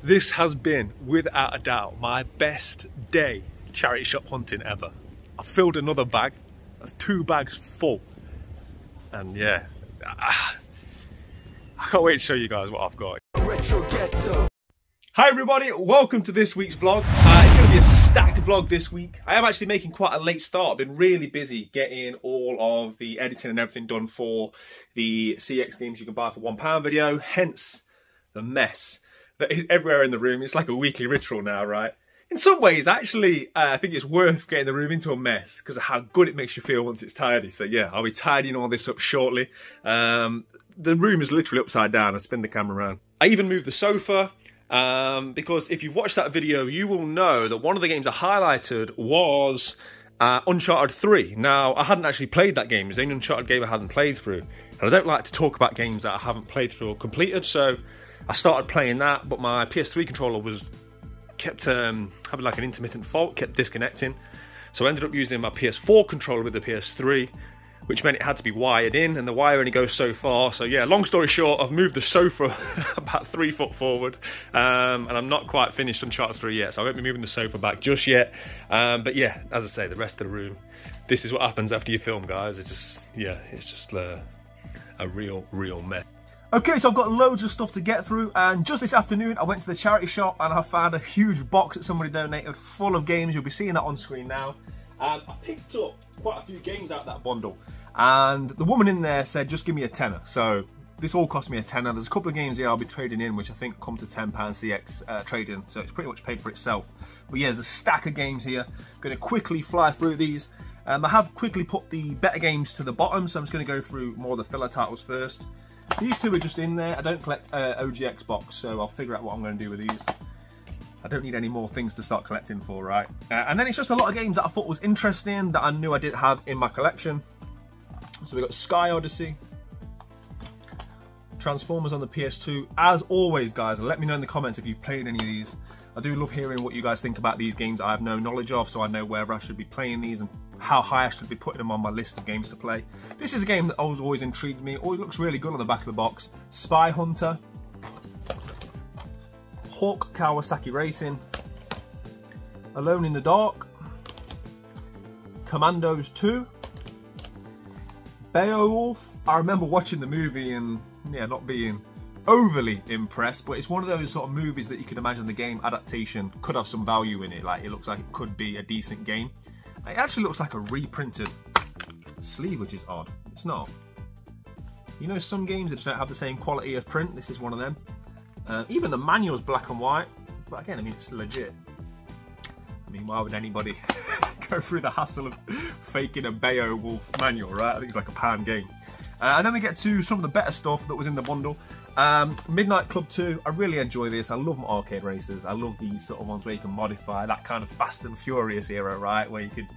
This has been, without a doubt, my best day charity shop hunting ever. I filled another bag. That's 2 bags full. And yeah, I can't wait to show you guys what I've got. Retro Ghetto. Hi everybody, welcome to this week's vlog. It's going to be a stacked vlog this week. I am actually making quite a late start. I've been really busy getting all of the editing and everything done for the CX games you can buy for £1 video, hence the mess that is everywhere in the room. It's like a weekly ritual now, right? In some ways, actually, I think it's worth getting the room into a mess because of how good it makes you feel once it's tidy. So yeah, I'll be tidying all this up shortly. The room is literally upside down. I spin the camera around. I even moved the sofa. Because if you've watched that video, you will know that one of the games I highlighted was Uncharted 3. Now, I hadn't actually played that game. It was the only Uncharted game I hadn't played through. And I don't like to talk about games that I haven't played through or completed, so I started playing that, but my PS3 controller kept having like an intermittent fault, kept disconnecting. So I ended up using my PS4 controller with the PS3, which meant it had to be wired in, and the wire only goes so far. So yeah, long story short, I've moved the sofa about 3 foot forward, and I'm not quite finished Uncharted 3 yet, so I won't be moving the sofa back just yet. But yeah, as I say, the rest of the room, this is what happens after you film, guys. It's just a real mess. Okay, so I've got loads of stuff to get through, and just this afternoon I went to the charity shop and I found a huge box that somebody donated full of games. You'll be seeing that on screen now. And I picked up quite a few games out of that bundle, and the woman in there said just give me a tenner. So this all cost me a tenner. There's a couple of games here I'll be trading in which I think come to £10 CX trading, so it's pretty much paid for itself. But yeah, there's a stack of games here. I'm going to quickly fly through these. I have quickly put the better games to the bottom, so I'm just going to go through more of the filler titles first. These two are just in there. I don't collect OG Xbox, so I'll figure out what I'm going to do with these. I don't need any more things to start collecting for, right? And then it's just a lot of games that I thought was interesting that I knew I didn't have in my collection. So we've got Sky Odyssey, Transformers on the PS2. As always, guys, let me know in the comments if you've played any of these. I do love hearing what you guys think about these games I have no knowledge of, so I know where I should be playing these and how high I should be putting them on my list of games to play. This is a game that always intrigued me. Always looks really good on the back of the box. Spy Hunter, Hawk Kawasaki Racing, Alone in the Dark, Commandos 2, Beowulf. I remember watching the movie and yeah, not being overly impressed, but it's one of those sort of movies that you can imagine the game adaptation could have some value in it. Like, it looks like it could be a decent game. It actually looks like a reprinted sleeve, which is odd. It's not. You know, some games that just don't have the same quality of print. This is one of them. Even the manual's black and white, but again, I mean, it's legit. I mean, why would anybody go through the hassle of faking a Beowulf manual, right? I think it's like a £1 game. And then we get to some of the better stuff that was in the bundle. Midnight Club 2, I really enjoy this. I love my arcade races. I love these sort of ones where you can modify that kind of Fast and Furious era, right? Where you could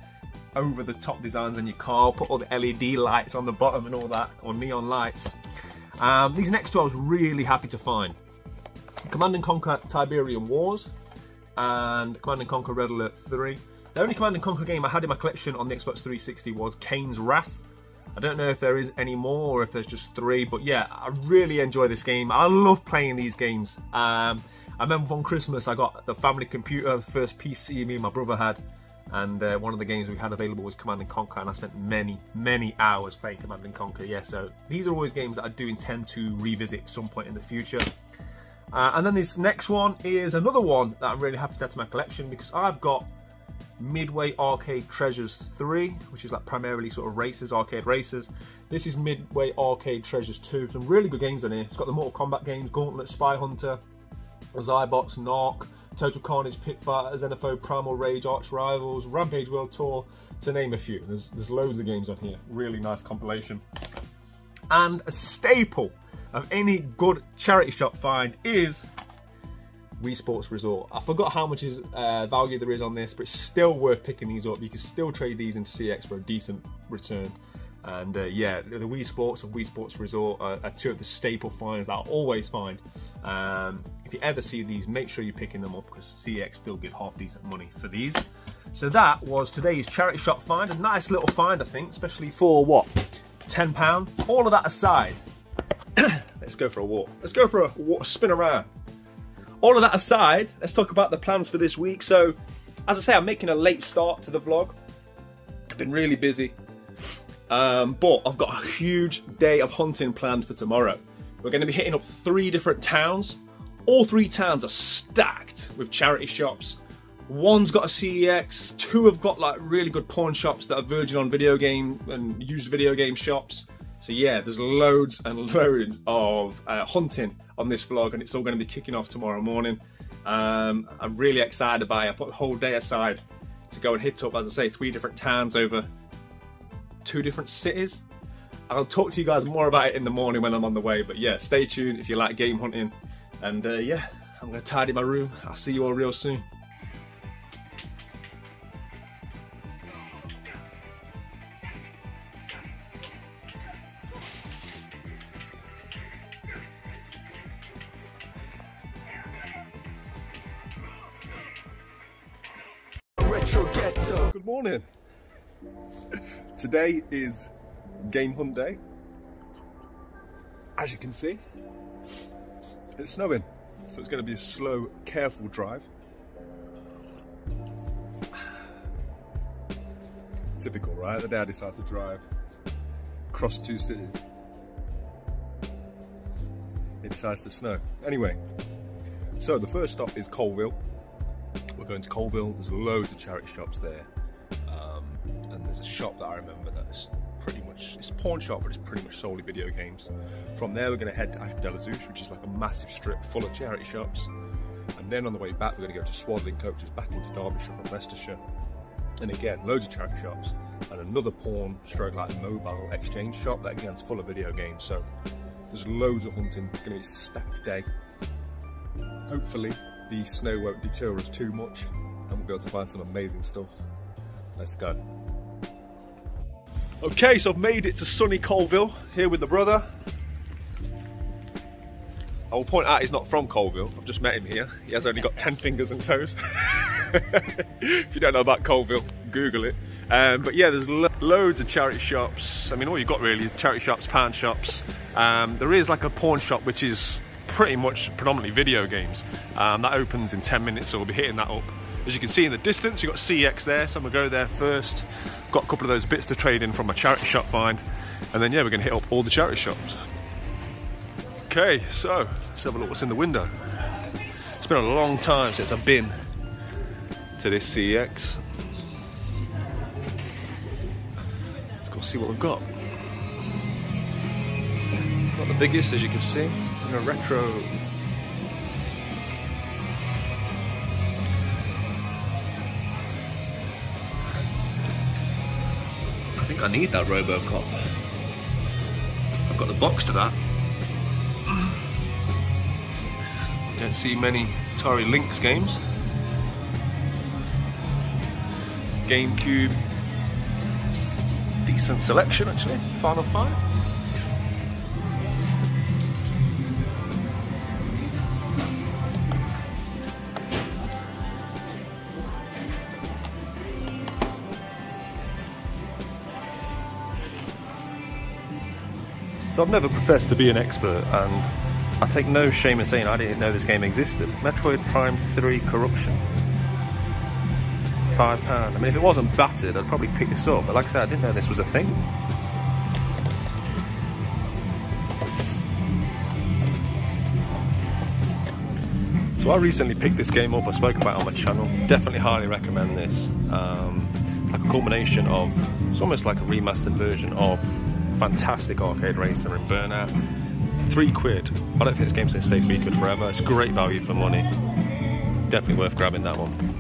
over-the-top designs on your car, put all the LED lights on the bottom and all that, or neon lights. These next two I was really happy to find. Command & Conquer Tiberian Wars and Command & Conquer Red Alert 3. The only Command & Conquer game I had in my collection on the Xbox 360 was Kane's Wrath. I don't know if there is any more or if there's just 3, but yeah, I really enjoy this game. I love playing these games. I remember on Christmas I got the family computer, the first PC me and my brother had, and one of the games we had available was Command & Conquer, and I spent many hours playing Command & Conquer. Yeah, so these are always games that I do intend to revisit at some point in the future. And then this next one is another one that I'm really happy to add to my collection, because I've got Midway Arcade Treasures 3, which is like primarily sort of races, arcade races. This is Midway Arcade Treasures 2. Some really good games on here. It's got the Mortal Kombat games, Gauntlet, Spy Hunter, Zybox, Narc, Total Carnage, Pit Fighter, Xenophobe, Primal Rage, Arch Rivals, Rampage World Tour, to name a few. There's loads of games on here. Really nice compilation. And a staple of any good charity shop find is Wii Sports Resort. I forgot how much value there is on this, but it's still worth picking these up. You can still trade these into CX for a decent return. And yeah, the Wii Sports and Wii Sports Resort are two of the staple finds that I'll always find. If you ever see these, make sure you're picking them up, because CX still give half decent money for these. So that was today's charity shop find. A nice little find, I think, especially for what, £10. All of that aside, let's go for a walk. Let's go for a spin around. all of that aside, let's talk about the plans for this week. So, as I say, I'm making a late start to the vlog. I've been really busy. But I've got a huge day of hunting planned for tomorrow. We're going to be hitting up 3 different towns. All 3 towns are stacked with charity shops. One's got a CEX, 2 have got like really good pawn shops that are verging on video game and used video game shops. So yeah, there's loads and loads of hunting on this vlog, and it's all going to be kicking off tomorrow morning. I'm really excited about it. I put the whole day aside to go and hit up, as I say, 3 different towns over 2 different cities. I'll talk to you guys more about it in the morning when I'm on the way, but yeah, stay tuned if you like game hunting. And yeah, I'm going to tidy my room. I'll see you all real soon. Ghetto. Good morning. Today is game hunt day. As you can see, it's snowing, so it's going to be a slow, careful drive. Typical, right? The day I decided to drive across 2 cities, it decides to snow. Anyway, so the first stop is Colville. We're going to Colville. There's loads of charity shops there, and there's a shop that I remember that's pretty much, it's a pawn shop, but it's pretty much solely video games. From there we're going to head to Ashby de la Zouch, which is like a massive strip full of charity shops, and then on the way back we're going to go to Swaddling Coaches back into Derbyshire from Leicestershire, and again loads of charity shops and another pawn stroke like mobile exchange shop that again is full of video games. So there's loads of hunting. It's going to be a stacked day. Hopefully the snow won't deter us too much and we'll be able to find some amazing stuff. Let's go. Okay, so I've made it to sunny Colville here with the brother. I will point out he's not from Colville. I've just met him here. He has only got 10 fingers and toes. If you don't know about Colville, Google it. But yeah, there's loads of charity shops. I mean, all you've got really is charity shops, pawn shops. There is like a pawn shop which is pretty much predominantly video games. That opens in 10 minutes, so we'll be hitting that up. As you can see in the distance, you've got CX there, so I'm gonna go there first. Got a couple of those bits to trade in from my charity shop find, and then yeah, we're gonna hit up all the charity shops. Okay, so let's have a look what's in the window. It's been a long time since I've been to this CX. Let's go see what we've got. Not the biggest, as you can see. A retro. I think I need that Robocop. I've got the box to that. Don't see many Atari Lynx games. GameCube. Decent selection actually. Final Fight. So I've never professed to be an expert, and I take no shame in saying I didn't know this game existed. Metroid Prime 3 Corruption. £5. I mean, if it wasn't battered, I'd probably pick this up, but like I said, I didn't know this was a thing. So I recently picked this game up, I spoke about it on my channel. Definitely highly recommend this. Like a culmination of, it's almost like a remastered version of fantastic arcade racer and Burnout. £3. I don't think this game's going to stay £3 forever. It's great value for money. Definitely worth grabbing that one.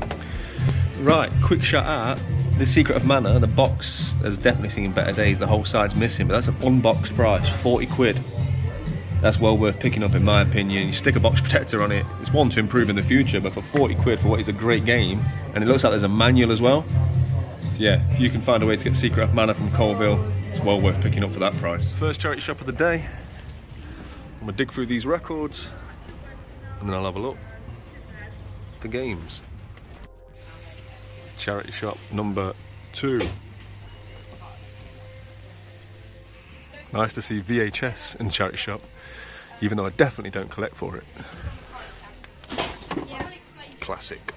Right, quick shout out. The Secret of Mana, the box has definitely seen better days. The whole side's missing, but that's an unboxed price, £40. That's well worth picking up in my opinion. You stick a box protector on it. It's one to improve in the future, but for £40 for what is a great game, and it looks like there's a manual as well. So yeah, if you can find a way to get Secret of Mana from Colville, it's well worth picking up for that price. First charity shop of the day. I'm gonna dig through these records, and then I'll have a look for games. Charity shop number 2. Nice to see VHS in charity shop, even though I definitely don't collect for it. classic.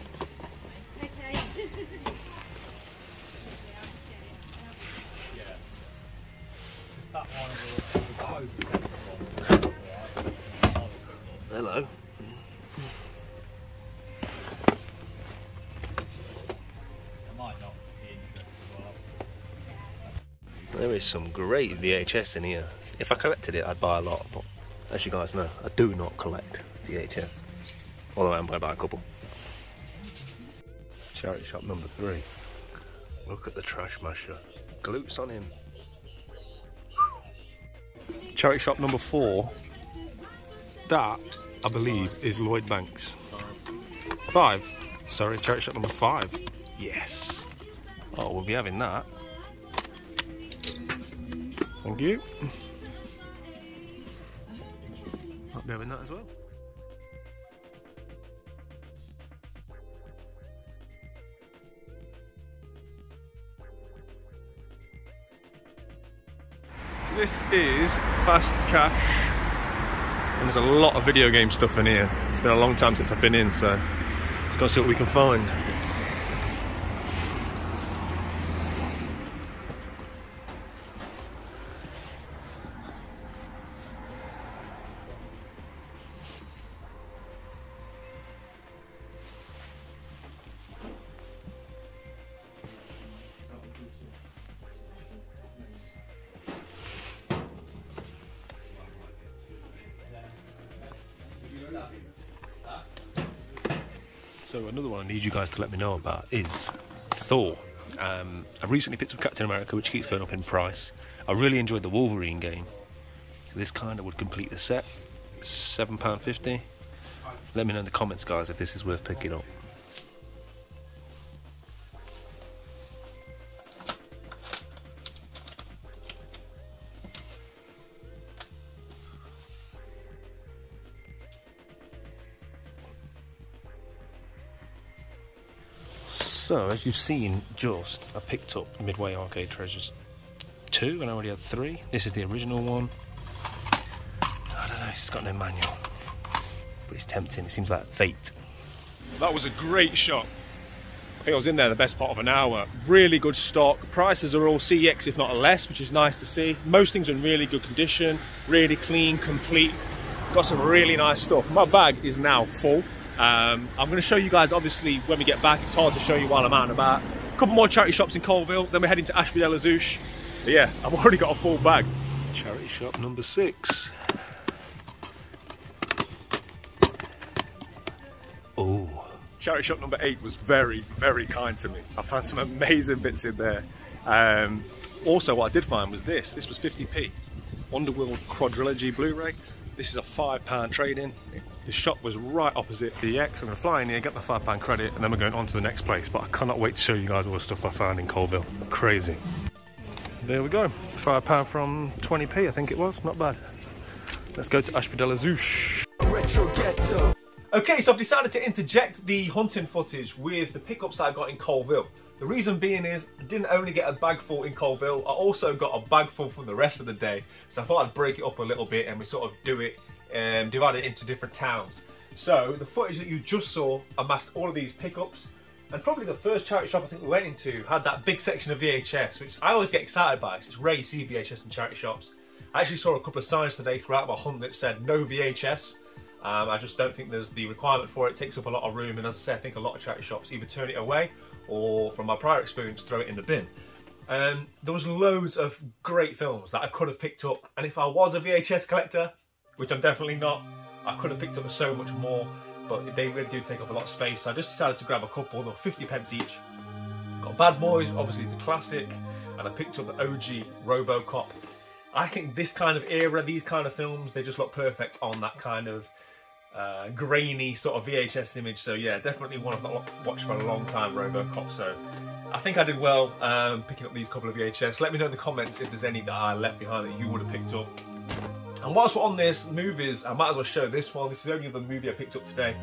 Hello. There is some great VHS in here. If I collected it, I'd buy a lot, but as you guys know, I do not collect VHS. Although I am going to buy a couple. Charity shop number 3. Look at the trash masher. Glutes on him. Charity shop number 4. That, I believe, is Lloyd Banks. 5. Sorry, charity shop number 5. Yes. Oh, we'll be having that. Thank you. I'll be having that as well. So this is Fast Cash, and there's a lot of video game stuff in here. It's been a long time since I've been in, so let's go see what we can find. So another one I need you guys to let me know about is Thor. I recently picked up Captain America, which keeps going up in price. I really enjoyed the Wolverine game. So this kind of would complete the set. £7.50. Let me know in the comments, guys, if this is worth picking up. So, as you've seen, I picked up Midway Arcade Treasures 2, and I already had 3. This is the original one. I don't know, it's got no manual, but it's tempting. It seems like fate. That was a great shop. I think I was in there the best part of an hour. Really good stock. Prices are all CX, if not less, which is nice to see. Most things are in really good condition, really clean, complete. Got some really nice stuff. My bag is now full. I'm going to show you guys, obviously, when we get back. It's hard to show you while I'm out and about. A couple more charity shops in Colville, then we're heading to Ashby de la Zouch. But yeah, I've already got a full bag. Charity shop number 6. Oh. Charity shop number 8 was very, very kind to me. I found some amazing bits in there. Also, what I did find was this. This was 50p. Underworld Quadrilogy Blu-ray. This is a £5 trade-in. The shop was right opposite the X. I'm going to fly in here, get my £5 credit, and then we're going on to the next place. But I cannot wait to show you guys all the stuff I found in Colville. Crazy. There we go. £5 from 20p, I think it was. Not bad. Let's go to Ashby de la Zouch. Retro Ghetto. Okay, so I've decided to interject the hunting footage with the pickups that I got in Colville. The reason being is I didn't only get a bag full in Colville, I also got a bag full from the rest of the day. So I thought I'd break it up a little bit and we sort of do it, divide it into different towns. So the footage that you just saw amassed all of these pickups, and probably the first charity shop I think we went into had that big section of VHS, which I always get excited by, because it's rare you see VHS in charity shops. I actually saw a couple of signs today throughout my hunt that said no VHS. I just don't think there's the requirement for it. It takes up a lot of room, and as I say, I think a lot of charity shops either turn it away or, from my prior experience, throw it in the bin. There was loads of great films that I could have picked up, and if I was a VHS collector, which I'm definitely not, I could have picked up so much more, but they really do take up a lot of space, so I just decided to grab a couple. They were 50p each. Got Bad Boys, obviously it's a classic, and I picked up the OG RoboCop. I think this kind of era, these kind of films, they just look perfect on that kind of grainy sort of VHS image. So yeah, definitely one I've not watched for a long time, RoboCop. So I think I did well picking up these couple of VHS. Let me know in the comments if there's any that I left behind that you would have picked up. And whilst we're on this, movies, I might as well show this one. This is the only other movie I picked up today.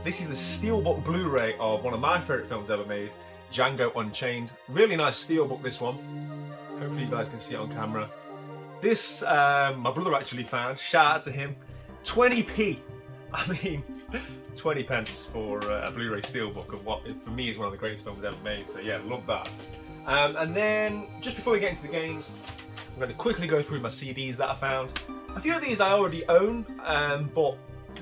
This is the Steelbook Blu-ray of one of my favourite films ever made, Django Unchained. Really nice Steelbook, this one. Hopefully you guys can see it on camera. This, my brother actually found, shout out to him, 20p. I mean, 20 pence for a Blu-ray steelbook of what for me is one of the greatest films ever made. So yeah, love that. And then just before we get into the games, I'm going to quickly go through my CDs that I found. A few of these I already own, but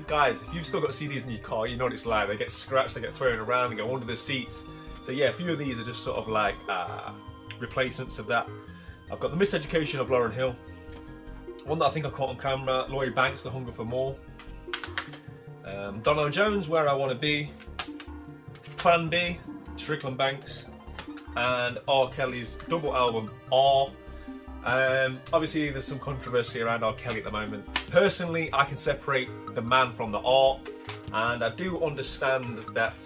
guys, if you've still got CDs in your car, you know what it's like. They get scratched, they get thrown around, they go under the seats. So yeah, a few of these are just sort of like replacements of that. I've got The Miseducation of Lauryn Hill, one that I think I caught on camera, Lloyd Banks, The Hunger for More, Donald Jones, Where I Want to Be, Plan B, Strickland Banks, and R. Kelly's double album, R. Obviously there's some controversy around R. Kelly at the moment. Personally, I can separate the man from the art, and I do understand that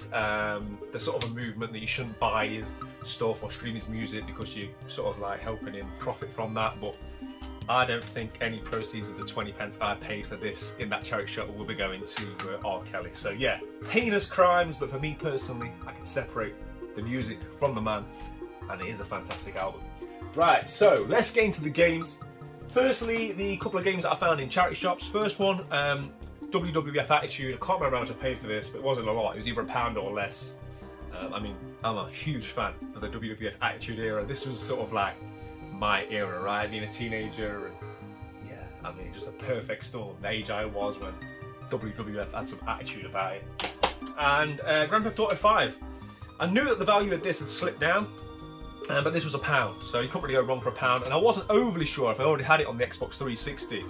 there's sort of a movement that you shouldn't buy his stuff or stream his music because you're sort of like helping him profit from that, but I don't think any proceeds of the 20 pence I paid for this in that charity shop will be going to R. Kelly. So yeah, heinous crimes, but for me personally, I can separate the music from the man, and it is a fantastic album. Right, so let's get into the games. Firstly, the couple of games that I found in charity shops. First one, WWF Attitude. I can't remember how much I paid for this, but it wasn't a lot. It was either £1 or less. I mean, I'm a huge fan of the WWF Attitude era. This was sort of like my era, right? Being a teenager, and yeah, I mean, just a perfect storm. The age I was when WWF had some attitude about it. And Grand Theft Auto 5. I knew that the value of this had slipped down, but this was £1, so you couldn't really go wrong for £1. And I wasn't overly sure if I already had it on the Xbox 360,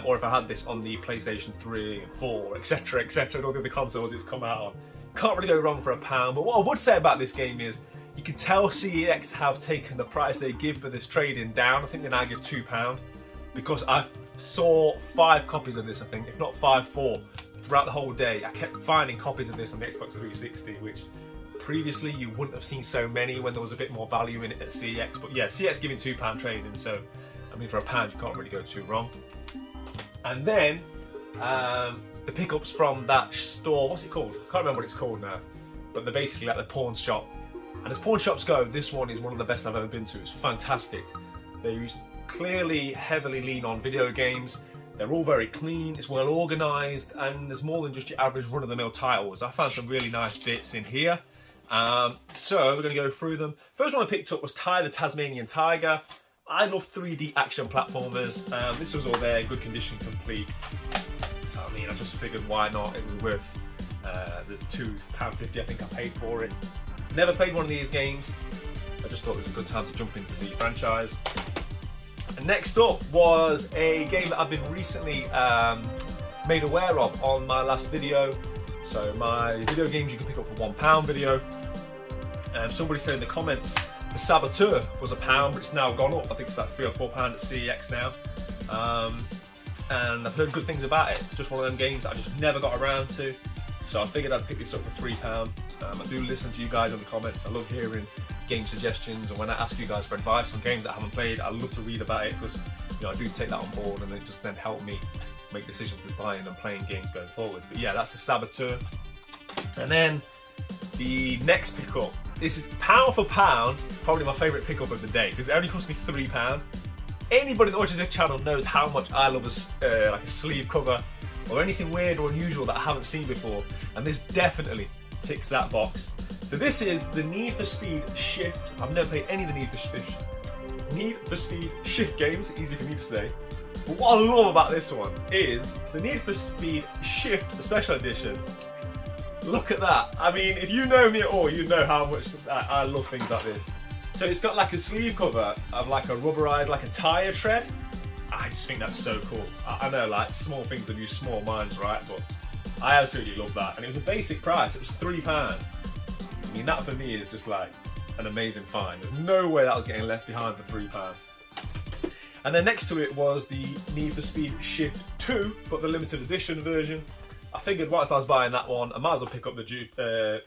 or if I had this on the PlayStation 3 and 4, etc, etc, and all the other consoles it's come out on. Can't really go wrong for £1. But what I would say about this game is, you can tell CEX have taken the price they give for this trade-in down. I think they now give £2, because I saw 5 copies of this, I think, if not 4, throughout the whole day. I kept finding copies of this on the Xbox 360, which previously you wouldn't have seen so many when there was a bit more value in it at CEX. But yeah, CEX giving £2 trade-in, so I mean, for £1 you can't really go too wrong. And then the pickups from that store, what's it called? I can't remember what it's called now, but they're basically like the pawn shop. And as pawn shops go, this one is one of the best I've ever been to. It's fantastic. They clearly heavily lean on video games. They're all very clean, it's well organised, and there's more than just your average run-of-the-mill titles. I found some really nice bits in here. So we're going to go through them. First one I picked up was Ty the Tasmanian Tiger. I love 3D action platformers. This was all there, good condition, complete. So I mean, I just figured why not? It was worth the £2.50 I think I paid for it. Never played one of these games. I just thought it was a good time to jump into the franchise. And next up was a game that I've been recently made aware of on my last video. So my video games you can pick up for £1 video. Somebody said in the comments the Saboteur was £1, but it's now gone up. I think it's like £3 or £4 at CEX now. And I've heard good things about it. It's just one of them games that I just never got around to. So I figured I'd pick this up for £3. I do listen to you guys in the comments. I love hearing game suggestions, and when I ask you guys for advice on games that I haven't played, I love to read about it, because you know, I do take that on board, and it just then help me make decisions with buying and playing games going forward. But yeah, that's the Saboteur. And then the next pickup, this is pound for pound, probably my favourite pickup of the day, because it only cost me £3. Anybody that watches this channel knows how much I love like a sleeve cover or anything weird or unusual that I haven't seen before, and this definitely ticks that box. So this is the Need for Speed Shift. I've never played any of the Need for Speed Shift games, easy for me to say. But what I love about this one is it's the Need for Speed Shift Special Edition. Look at that. I mean, if you know me at all, you know how much I love things like this. So it's got like a sleeve cover of like a rubberized, like a tyre tread. I just think that's so cool. I know, like, small things that use small minds, right? But I absolutely love that. And it was a basic price. It was £3. I mean, that for me is just like an amazing find. There's no way that was getting left behind for £3. And then next to it was the Need for Speed Shift 2, but the limited edition version. I figured whilst I was buying that one, I might as well pick up the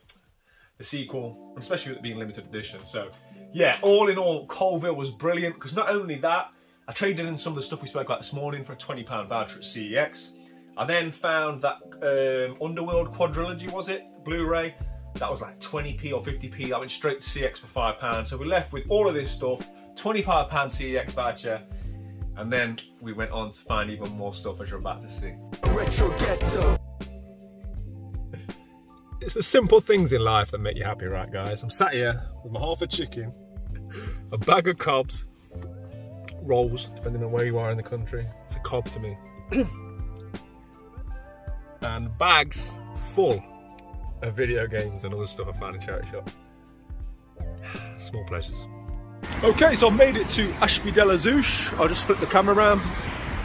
sequel, especially with it being limited edition. So yeah, all in all, Colville was brilliant, because not only that, I traded in some of the stuff we spoke about this morning for a £20 voucher at CEX. I then found that Underworld Quadrilogy, was it? Blu-ray. That was like 20p or 50p. That went straight to CEX for £5. So we're left with all of this stuff, £25 CEX voucher, and then we went on to find even more stuff, as you're about to see. Retro Ghetto. It's the simple things in life that make you happy, right, guys? I'm sat here with my half a chicken, a bag of cobs, rolls, depending on where you are in the country. It's a cob to me. And bags full of video games and other stuff I found in charity shop. Small pleasures. Okay, so I've made it to Ashby de la Zouch. I'll just flip the camera around.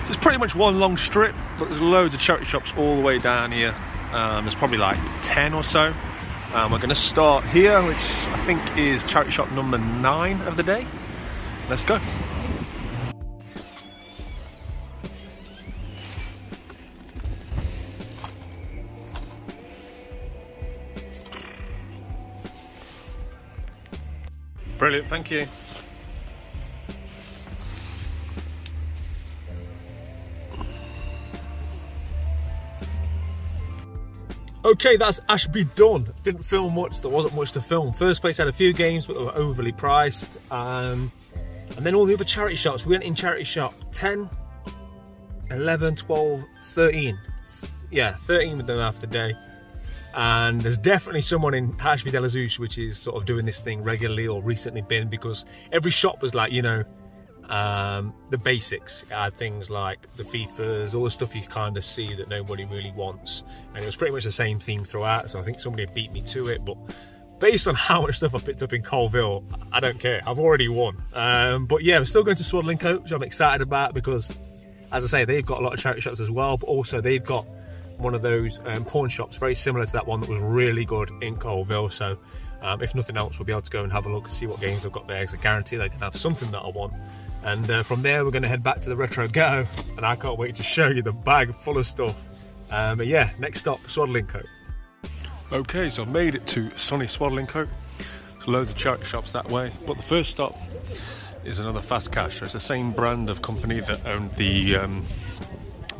So it's pretty much one long strip, but there's loads of charity shops all the way down here. There's probably like 10 or so. We're going to start here, which I think is charity shop number 9 of the day. Let's go. Brilliant, thank you. Okay, that's Ashby done. Didn't film much, there wasn't much to film. First place had a few games, but they were overly priced. And then all the other charity shops. We went in charity shop 10, 11, 12, 13. Yeah, 13 with them after day. And there's definitely someone in Ashby de la Zouch which is sort of doing this thing regularly or recently been, because every shop was like, you know, the basics. It had things like the FIFAs, all the stuff you kind of see that nobody really wants. And it was pretty much the same theme throughout, so I think somebody beat me to it. But based on how much stuff I picked up in Colville, I don't care. I've already won. But yeah, we're still going to Swaddling Coat, which I'm excited about because, as I say, they've got a lot of charity shops as well, but also they've got one of those pawn shops very similar to that one that was really good in Colville. So if nothing else, we'll be able to go and have a look and see what games they've got there, because I guarantee they can have something that I want. And from there we're going to head back to the Retro Ghetto, and I can't wait to show you the bag full of stuff. But yeah, next stop, Swaddling Coat. Okay, so I've made it to sunny Swaddling Coat. There's loads of charity shops that way, but the first stop is another Fast Cash. So it's the same brand of company that owned the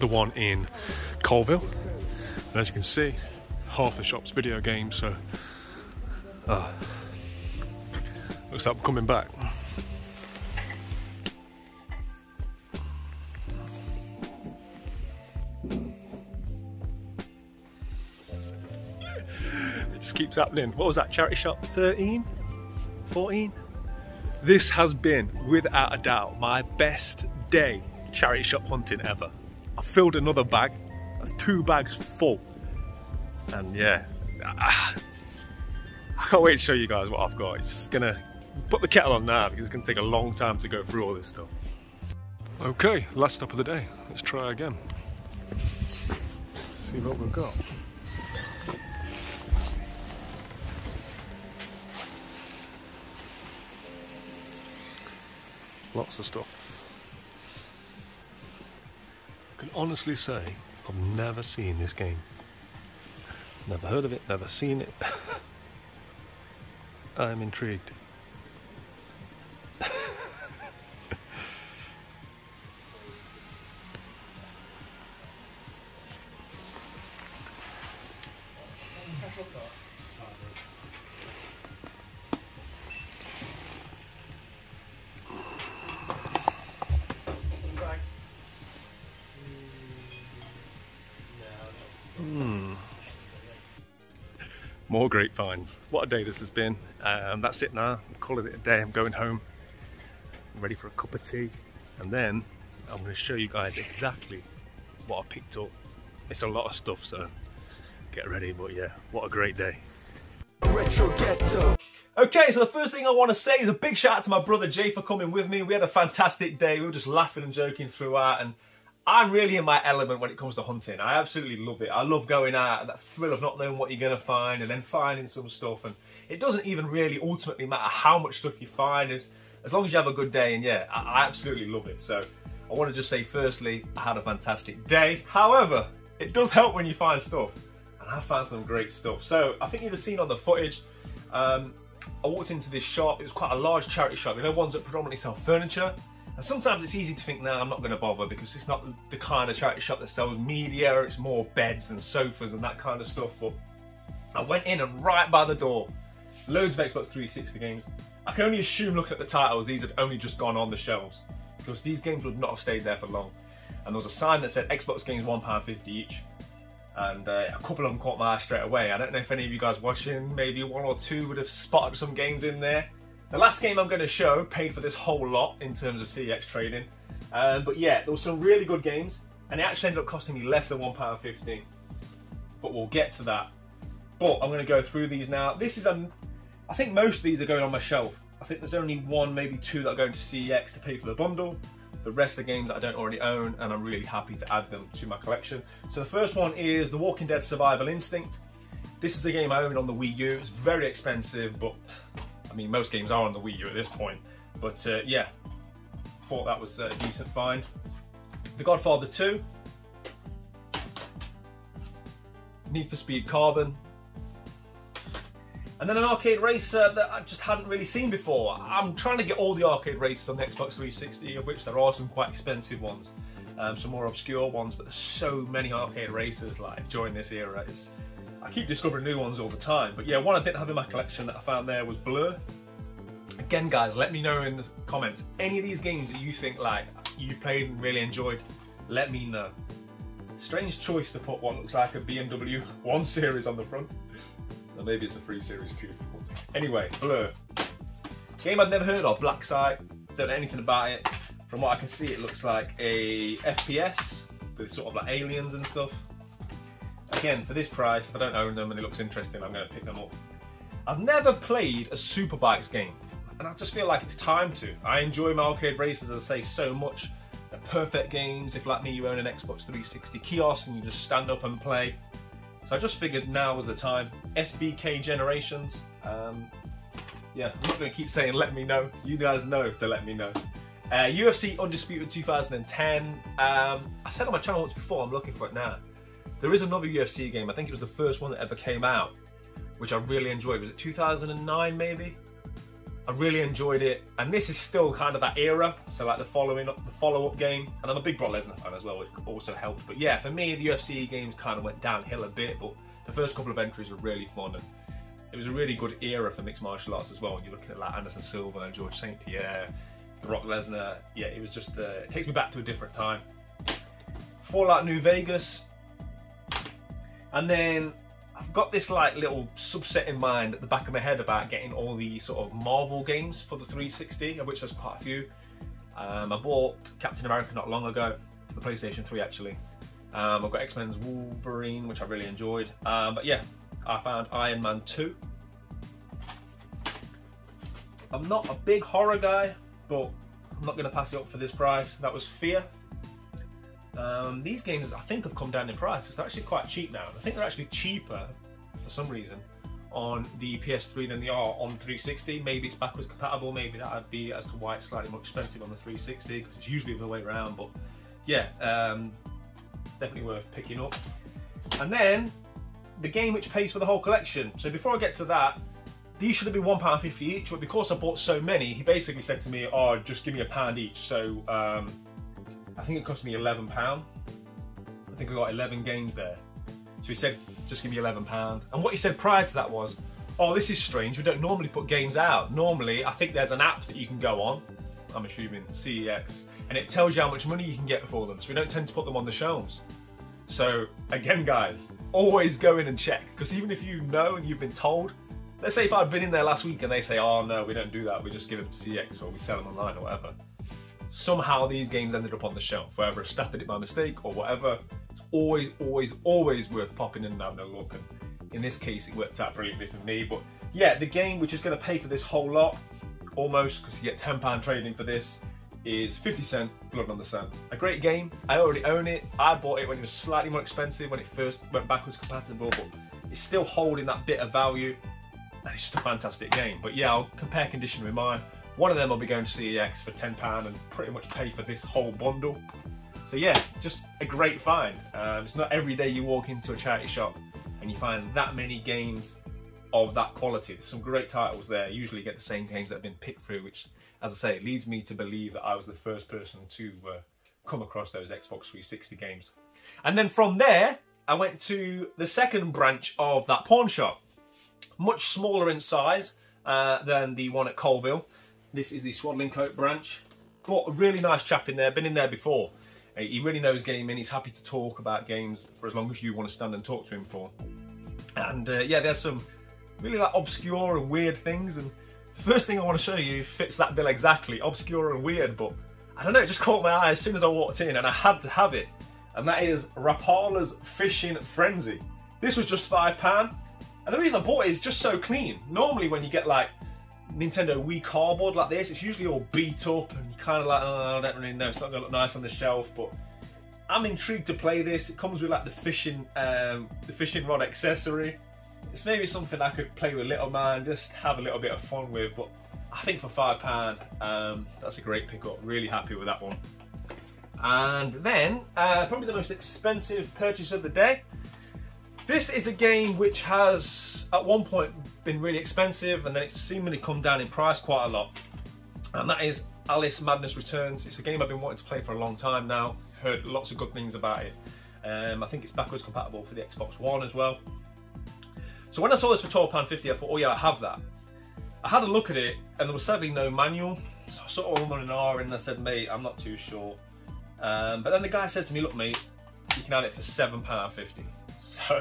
one in Colville. And as you can see, half the shop's video games, so looks like we're coming back. It just keeps happening. What was that, charity shop 13? 14? This has been, without a doubt, my best day charity shop hunting ever. I filled another bag. That's 2 bags full. And yeah, I can't wait to show you guys what I've got. It's just gonna put the kettle on now because it's gonna take a long time to go through all this stuff. Okay, last stop of the day. Let's try again. Let's see what we've got. Lots of stuff. I can honestly say I've never seen this game. Never heard of it, never seen it. I'm intrigued. More great finds. What a day this has been. That's it now. I'm calling it a day. I'm going home. I'm ready for a cup of tea. And then I'm going to show you guys exactly what I picked up. It's a lot of stuff, so get ready. But yeah, what a great day. Retro Ghetto. Okay, so the first thing I want to say is a big shout out to my brother Jay for coming with me. We had a fantastic day. We were just laughing and joking throughout, and I'm really in my element when it comes to hunting. I absolutely love it. I love going out and that thrill of not knowing what you're going to find and then finding some stuff. And it doesn't even really ultimately matter how much stuff you find, as long as you have a good day. And yeah, I absolutely love it. So I want to just say, firstly, I had a fantastic day. However, it does help when you find stuff. And I found some great stuff. So I think you'd have seen on the footage, I walked into this shop. It was quite a large charity shop. You know, ones that predominantly sell furniture. And sometimes it's easy to think, nah, I'm not going to bother because it's not the kind of charity shop that sells media. It's more beds and sofas and that kind of stuff. But I went in, and right by the door, loads of Xbox 360 games. I can only assume, looking at the titles, these had only just gone on the shelves because these games would not have stayed there for long. And there was a sign that said Xbox games £1.50 each. and a couple of them caught my eye straight away. I don't know if any of you guys watching, maybe one or two would have spotted some games in there. The last game I'm going to show paid for this whole lot in terms of CEX trading, but yeah, there were some really good games, and it actually ended up costing me less than £1.50, but we'll get to that. But I'm going to go through these now. This is I think most of these are going on my shelf. I think there's only one, maybe two that are going to CEX to pay for the bundle. The rest of the games I don't already own, and I'm really happy to add them to my collection. So the first one is The Walking Dead Survival Instinct. This is a game I own on the Wii U. It's very expensive, but I mean, most games are on the Wii U at this point. But yeah, thought that was a decent find. The Godfather 2. Need for Speed Carbon. And then an arcade racer that I just hadn't really seen before. I'm trying to get all the arcade racers on the Xbox 360, of which there are some quite expensive ones, some more obscure ones, but there's so many arcade racers like during this era. I keep discovering new ones all the time. But yeah, one I didn't have in my collection that I found there was Blur. Again, guys, let me know in the comments any of these games that you think like you've played and really enjoyed. Let me know. Strange choice to put what looks like a BMW 1 Series on the front. Or maybe it's a 3 Series coupe. Anyway, Blur. Game I'd never heard of, Black Site. Don't know anything about it. From what I can see, it looks like a FPS with sort of like aliens and stuff. Again, for this price, if I don't own them and it looks interesting, I'm going to pick them up. I've never played a Superbikes game, and I just feel like it's time to. I enjoy my arcade races, as I say, so much. They're perfect games. If, like me, you own an Xbox 360 kiosk and you just stand up and play. So I just figured now was the time. SBK Generations. Yeah, I'm not going to keep saying let me know. You guys know to let me know. UFC Undisputed 2010. I said on my channel once before, I'm looking for it now. There is another UFC game. I think it was the first one that ever came out, which I really enjoyed. Was it 2009 maybe? I really enjoyed it, and this is still kind of that era, so like the follow-up game, and I'm a big Brock Lesnar fan as well, which also helped. But yeah, for me, the UFC games kind of went downhill a bit, but the first couple of entries were really fun, and it was a really good era for mixed martial arts as well. When you're looking at like Anderson Silva, George St. Pierre, Brock Lesnar, yeah, it was just, it takes me back to a different time. Fallout New Vegas, and then I've got this like little subset in mind at the back of my head about getting all the sort of Marvel games for the 360, of which there's quite a few. I bought Captain America not long ago, for the PlayStation 3 actually. I've got X-Men's Wolverine, which I really enjoyed. But yeah, I found Iron Man 2. I'm not a big horror guy, but I'm not going to pass it up for this price. That was Fear. These games I think have come down in price because they're actually quite cheap now. I think they're actually cheaper for some reason on the PS3 than they are on 360. Maybe it's backwards compatible, maybe that would be as to why it's slightly more expensive on the 360 because it's usually the other way around. But yeah, definitely worth picking up. And then the game which pays for the whole collection. So before I get to that, these should have been £1.50 each, but because I bought so many, he basically said to me, oh, just give me £1 each. So I think it cost me £11. I think I got 11 games there. So he said, just give me £11. And what he said prior to that was, oh, this is strange. We don't normally put games out. Normally, I think there's an app that you can go on. I'm assuming CEX. And it tells you how much money you can get for them. So we don't tend to put them on the shelves. So again, guys, always go in and check. Because even if you know and you've been told, let's say if I'd been in there last week and they say, oh no, we don't do that. We just give them to CEX or we sell them online or whatever. Somehow these games ended up on the shelf, whether a staff did it by mistake or whatever. It's always worth popping in and having a look. And in this case, it worked out brilliantly for me. But yeah, the game which is going to pay for this whole lot, almost, because you get £10 trading for this, is 50 Cent, Blood on the Sand. A great game. I already own it. I bought it when it was slightly more expensive, when it first went backwards compatible, but it's still holding that bit of value. And it's just a fantastic game. But yeah, I'll compare condition with mine. One of them I'll be going to CEX for £10 and pretty much pay for this whole bundle. So yeah, just a great find. It's not every day you walk into a charity shop and you find that many games of that quality. There's some great titles there. Usually you get the same games that have been picked through, which, as I say, leads me to believe that I was the first person to come across those Xbox 360 games. And then from there, I went to the second branch of that pawn shop. Much smaller in size than the one at Colville. This is the Swaddling Coat branch, but a really nice chap in there, been in there before. He really knows gaming. He's happy to talk about games for as long as you want to stand and talk to him for. And yeah, there's some really like obscure and weird things, and the first thing I want to show you fits that bill exactly. Obscure and weird, but I don't know, it just caught my eye as soon as I walked in, and I had to have it. And that is Rapala's Fishing Frenzy. This was just £5, and the reason I bought it is just so clean. Normally when you get like Nintendo Wii cardboard like this, it's usually all beat up and you kind of like, oh, I don't really know, it's not going to look nice on the shelf, but I'm intrigued to play this. It comes with like the fishing rod accessory. It's maybe something I could play with little man, just have a little bit of fun with, but I think for £5, that's a great pickup. Really happy with that one. And then, probably the most expensive purchase of the day. This is a game which has, at one point, been really expensive, and then it's seemingly come down in price quite a lot. And that is Alice Madness Returns. It's a game I've been wanting to play for a long time now. Heard lots of good things about it. I think it's backwards compatible for the Xbox One as well. So when I saw this for £12.50, I thought, oh yeah, I have that. I had a look at it, and there was sadly no manual. So I sort of on an R, and I said, mate, I'm not too sure. But then the guy said to me, look mate, you can have it for £7.50. So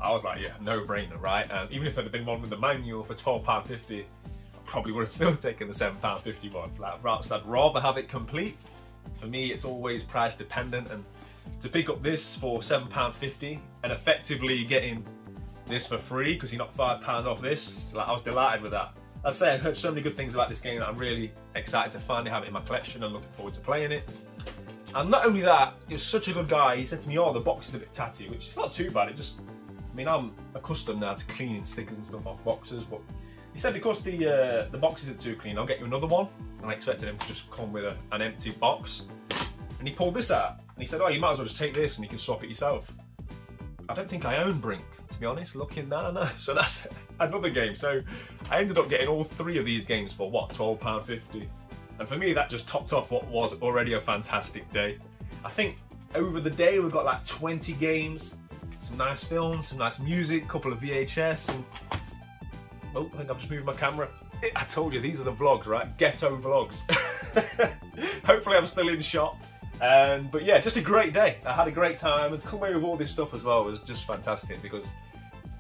I was like, yeah, no brainer, right? And even if there had been one with the manual for £12.50, I probably would have still taken the £7.50 one. So I'd rather have it complete. For me, it's always price dependent, and to pick up this for £7.50 and effectively getting this for free because you knocked £5 off this, like, I was delighted with that. As I say, I've heard so many good things about this game that I'm really excited to finally have it in my collection and looking forward to playing it. And not only that, he was such a good guy. He said to me, oh, the box is a bit tatty, which is not too bad. It just, I mean, I'm accustomed now to cleaning stickers and stuff off boxes, but he said because the box isn't too clean, I'll get you another one. And I expected him to just come with an empty box. And he pulled this out, and he said, oh, you might as well just take this and you can swap it yourself. I don't think I own Brink, to be honest, looking now, no. So that's another game. So I ended up getting all three of these games for, what, £12.50? And for me, that just topped off what was already a fantastic day. I think over the day, we've got like 20 games, some nice films, some nice music, a couple of VHS, and... oh, I think I've just moved my camera. I told you, these are the vlogs, right? Ghetto vlogs. Hopefully I'm still in shot. But yeah, just a great day. I had a great time, and to come away with all this stuff as well was just fantastic, because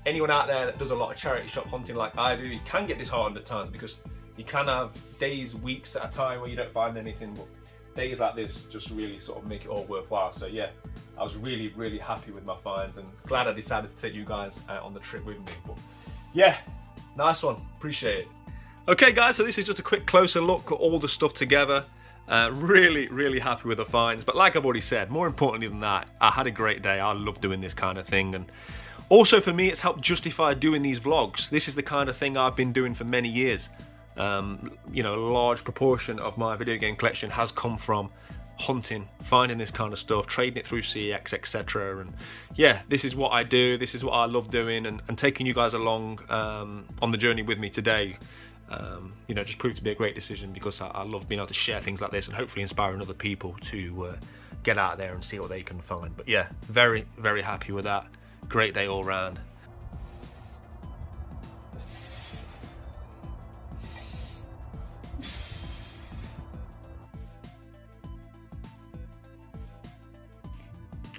anyone out there that does a lot of charity shop hunting like I do, you can get disheartened at times because you can have days, weeks at a time where you don't find anything, but days like this just really sort of make it all worthwhile. So yeah, I was really, really happy with my finds, and glad I decided to take you guys on the trip with me. But yeah, nice one, appreciate it. Okay guys, so this is just a quick closer look at all the stuff together. Really, really happy with the finds, but like I've already said, more importantly than that, I had a great day. I love doing this kind of thing, and also for me it's helped justify doing these vlogs. This is the kind of thing I've been doing for many years. You know, a large proportion of my video game collection has come from hunting, finding this kind of stuff, trading it through CX, etc. And yeah, this is what I do, this is what I love doing, and taking you guys along on the journey with me today, you know, just proved to be a great decision, because I love being able to share things like this and hopefully inspiring other people to get out there and see what they can find. But yeah, very, very happy with that. Great day all round.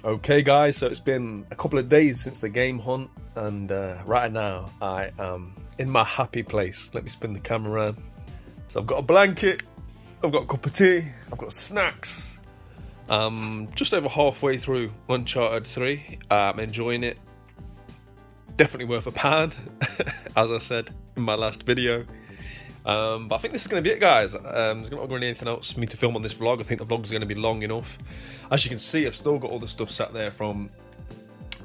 Okay guys, so it's been a couple of days since the game hunt, and right now I am in my happy place. Let me spin the camera around. So I've got a blanket, I've got a cup of tea, I've got snacks. Just over halfway through Uncharted 3, I'm enjoying it. Definitely worth £1, as I said in my last video. But I think this is going to be it, guys. There's not going to be anything else for me to film on this vlog. I think the vlog is going to be long enough. As you can see, I've still got all the stuff sat there from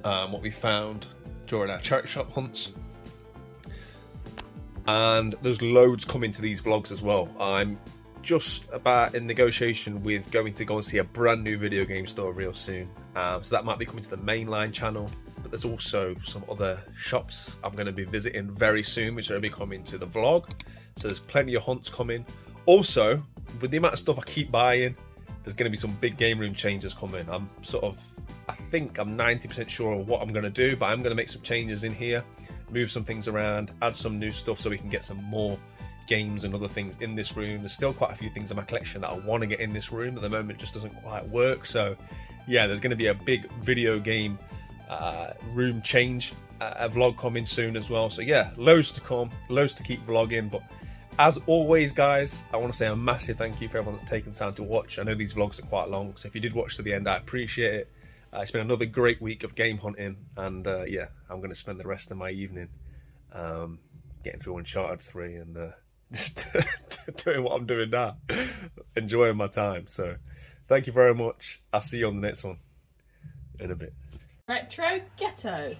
what we found during our charity shop hunts. And there's loads coming to these vlogs as well. I'm just about in negotiation with going to go and see a brand new video game store real soon. So that might be coming to the mainline channel. But there's also some other shops I'm going to be visiting very soon, which will be coming to the vlog. So there's plenty of hunts coming. Also, with the amount of stuff I keep buying, there's going to be some big game room changes coming. I think I'm 90% sure of what I'm going to do, but I'm going to make some changes in here, move some things around, add some new stuff so we can get some more games and other things in this room. There's still quite a few things in my collection that I want to get in this room. At the moment, it just doesn't quite work. So yeah, there's going to be a big video game room change vlog coming soon as well. So yeah, loads to come, loads to keep vlogging. But as always, guys, I want to say a massive thank you for everyone that's taken time to watch. I know these vlogs are quite long, so if you did watch to the end, I appreciate it. It's been another great week of game hunting, and yeah, I'm going to spend the rest of my evening getting through Uncharted 3 and just doing what I'm doing now, enjoying my time. So thank you very much. I'll see you on the next one in a bit. Retro Ghetto.